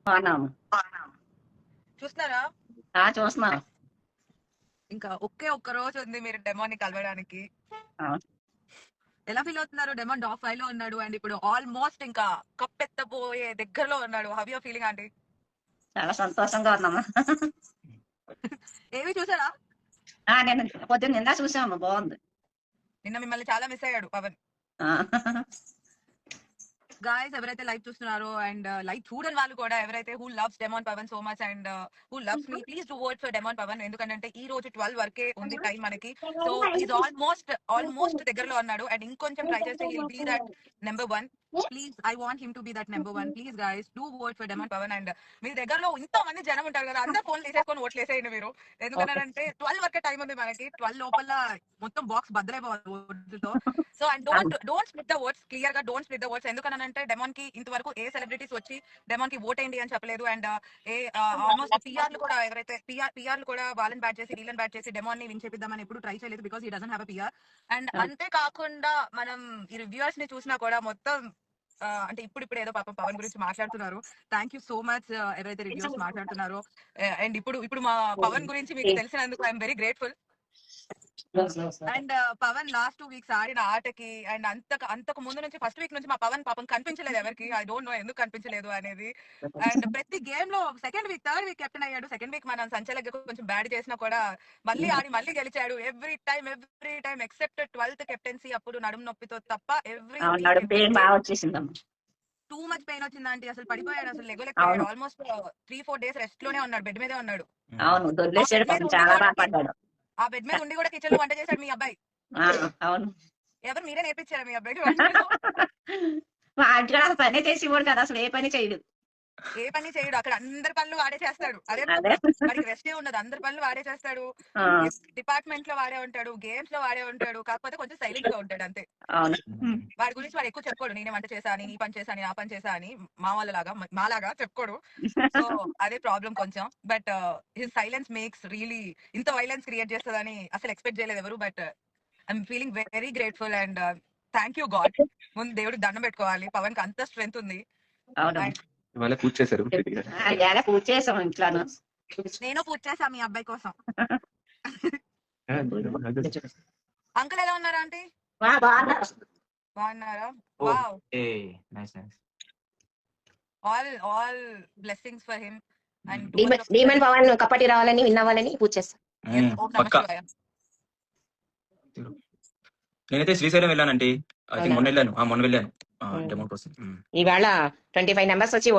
బాగున్నాము. చూస్తున్నారా? చూస్తున్నాం. ఇంకా ఒక్క రోజు ఉంది మీరు డెమోని కలవడానికి. అవును. ఎలా ఫీల్ అవుతున్నారు? డెమోన్ టాప్ 5 లో ఉన్నాడు అండ్ ఇప్పుడు ఆల్మోస్ట్ ఇంకా కప్ ఎత్తబోయే దగ్గరలో ఉన్నాడు. How you feeling aunty? చాలా సంతోషంగా ఉన్నాము. ఏవి చూసారా? నేను పొద్దున్న నిందా చూసాము, బాగుంది. నిన్న మిమ్మల్ని చాలా మిస్ అయ్యాడు పవన్. గాయస్ ఎవరైతే లైవ్ చూస్తున్నారో అండ్ లైవ్ చూడని వాళ్ళు కూడా ఎవరైతే who loves demon Pawan so much and who loves me, please do vote for demon Pawan. ఎందుకంటే ఈ రోజు 12 వరకే ఉంది టైం మనకి. సో ఈజ్ ఆల్మోస్ట్ దగ్గరలో ఉన్నాడు అండ్ ఇంకొంచెం ట్రై చేస్తే he'll be that number 1. Please I want him to be that number 1. Please guys do vote for demon Pavan. And మీ దగ్గరలో ఇంత మంది జనం ఉంటారు కదా, అందరు ఫోన్ తీసేసుకొని ఓట్లు వేసేయండి మీరు. ఎందుకంటే 12 వరకే టైం ఉంది మనకి. 12 లోపల మొత్తం బాక్స్ బద్దలైపోవాలి ఓట్లతో. So and don't split the votes, clear గా డోంట్ స్ప్లిట్ ద ఓట్స్. ఎందుకనంటే డెమోన్ కి ఇంతవరకు ఏ సెలబ్రిటీస్ వచ్చి డెమోన్ కి ఓట్ అయ్యండి అని చెప్పలేదు. అండ్ ఆల్మోస్ట్ పిఆర్లు కూడా ఎవరైతే పిఆర్లు కూడా వాళ్ళని బ్యాట్ చేసి వీళ్ళని బ్యాట్ చేసి డెమోన్ ని విన్ చేపిద్దామని ఎప్పుడు ట్రై చేయలేదు, because he doesn't have a PR. And అంతేకాకుండా మనం ఈ రివ్యూవర్స్ ని చూసినా కూడా మొత్తం అంటే ఇప్పుడు ఏదో పాపం పవన్ గురించి మాట్లాడుతున్నారు. థ్యాంక్ యూ సో మచ్ ఎవరైతే రివ్యూవర్స్ మాట్లాడుతున్నారో. అండ్ ఇప్పుడు మా పవన్ గురించి మీకు తెలిసినందుకు I'm very grateful. And Pavan last 2 weeks ఆడిన ఆటకి అండ్ అంతకు ముందు నుంచి ఫస్ట్ వీక్ నుంచి మా పవన్ పాపం కనిపించలేదు ఎవరికి. ఐ డోంట్ నో ఎందుకు కనిపించలేదు అనేది. అండ్ ప్రతి గేమ్ లో థర్డ్ వీక్ కెప్టెన్ అయ్యాడు. సెకండ్ వీక్ మనం సంచలకి కొంచెం బ్యాడ్ చేసినా కూడా మళ్ళీ ఆడి మళ్ళీ గెలిచాడు. Every time except 12th captaincy అప్పుడు నడుము నొప్పితో తప్ప టూ మచ్ పెయిన్ వచ్చిందంటే అసలు పడిపోయాడు, అసలు లెగోలేకపోయాడు. ఆల్మోస్ట్ 3-4 days రెస్ట్ లోనే ఉన్నాడు, బెడ్ మీదే ఉన్నాడు. ఆ బెడ్ మీద ఉండి కూడా కిచెన్ లో వంట చేశాడు మీ అబ్బాయి. అవును. ఎవరు మీరే నేర్పించారా మీ అబ్బాయికి? పని చేసి కదా, అసలు ఏ పని చేయడు. అక్కడ అందరి పనులు వాడే చేస్తాడు. అదే వాడికి రెస్టే ఉండదు, అందరి పనులు వాడే చేస్తాడు. డిపార్ట్మెంట్ లో వాడే ఉంటాడు, గేమ్స్ లో వాడే ఉంటాడు. కాకపోతే కొంచెం సైలెంట్ గా ఉంటాడు అంతే. వాడి గురించి వాడు ఎక్కువ చెప్పుకోడు, నేనే వంట చేశాను, ఈ పని చేశాను, ఆ పని చేశా అని మా వాళ్ళలాగా మాలాగా చెప్పుకోడు. సో అదే ప్రాబ్లం కొంచెం. But his silence makes really ఇంత వైలెన్స్ క్రియేట్ చేస్తుందని అసలు ఎక్స్పెక్ట్ చేయలేదు ఎవరు. But I'm feeling very grateful and thank you God. ముందు దేవుడికి దండం పెట్టుకోవాలి, పవన్ కి అంత స్ట్రెంత్ ఉంది. పూజ చేశారు, పూజ చేసాం ఇంట్లో. నేను పూజ చేశా మీ అబ్బాయి కోసం. అంకుల్ ఎలా ఉన్నారా ఆంటీ? బాగున్నారా? Wow, all blessings for him. And demon Pavan కప్పటి రావాలని విన్ అవ్వాలని పూజ చేస్తాను. నేనైతే శ్రీశైలం వెళ్ళానంటే మొన్న వెళ్ళాను డెమో కోసం. ఈవేళ 25 మెంబర్స్ వచ్చి ఓటు